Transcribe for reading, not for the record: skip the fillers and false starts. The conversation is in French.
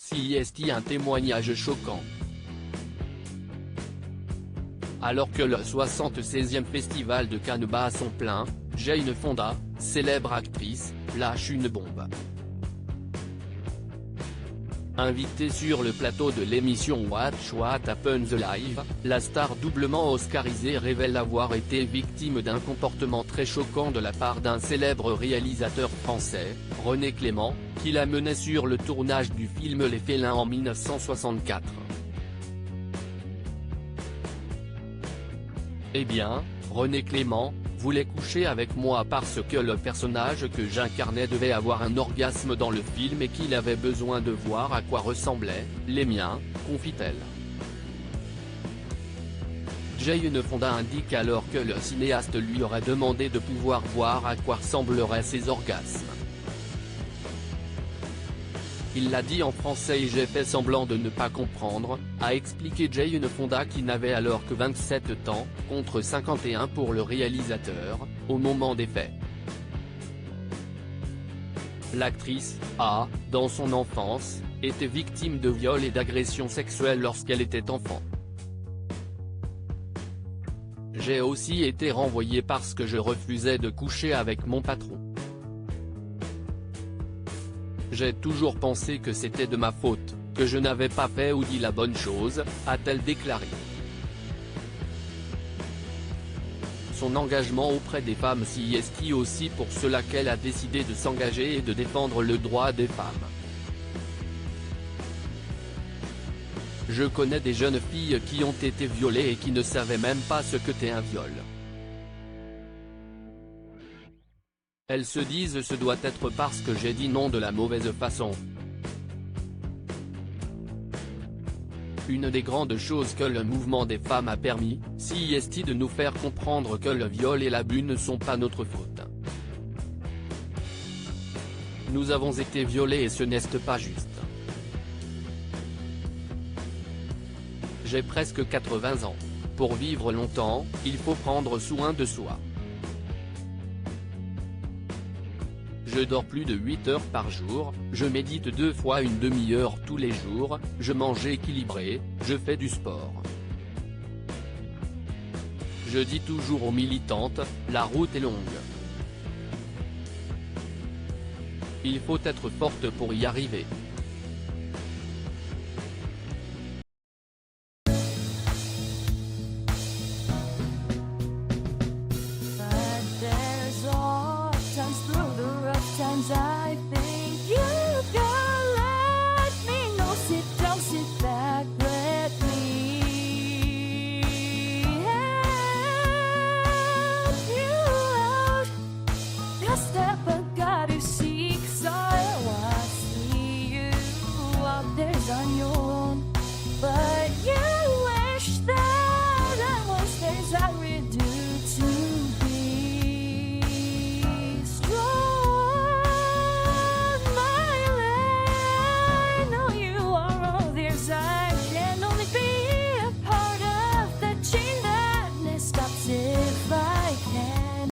CIST, un témoignage choquant. Alors que le 76e Festival de Cannes bat à son plein, Jane Fonda, célèbre actrice, lâche une bombe. Invitée sur le plateau de l'émission Watch What Happens Live, la star doublement oscarisée révèle avoir été victime d'un comportement très choquant de la part d'un célèbre réalisateur français, René Clément, qui la menait sur le tournage du film Les Félins en 1964. Eh bien, René Clément voulait coucher avec moi parce que le personnage que j'incarnais devait avoir un orgasme dans le film et qu'il avait besoin de voir à quoi ressemblaient les miens, confie-t-elle. Jane Fonda indique alors que le cinéaste lui aurait demandé de pouvoir voir à quoi ressembleraient ses orgasmes. Il l'a dit en français et j'ai fait semblant de ne pas comprendre, a expliqué Jane Fonda qui n'avait alors que 27 ans, contre 51 pour le réalisateur, au moment des faits. L'actrice a, dans son enfance, été victime de viols et d'agressions sexuelles lorsqu'elle était enfant. J'ai aussi été renvoyée parce que je refusais de coucher avec mon patron. J'ai toujours pensé que c'était de ma faute, que je n'avais pas fait ou dit la bonne chose, a-t-elle déclaré. Son engagement auprès des femmes CIST aussi pour cela qu'elle a décidé de s'engager et de défendre le droit des femmes. Je connais des jeunes filles qui ont été violées et qui ne savaient même pas ce que qu'est un viol. Elles se disent ce doit être parce que j'ai dit non de la mauvaise façon. Une des grandes choses que le mouvement des femmes a permis, CIST, de nous faire comprendre que le viol et l'abus ne sont pas notre faute. Nous avons été violés et ce n'est pas juste. J'ai presque 80 ans. Pour vivre longtemps, il faut prendre soin de soi. Je dors plus de 8 heures par jour, je médite 2 fois une demi-heure tous les jours, je mange équilibré, je fais du sport. Je dis toujours aux militantes, la route est longue. Il faut être forte pour y arriver.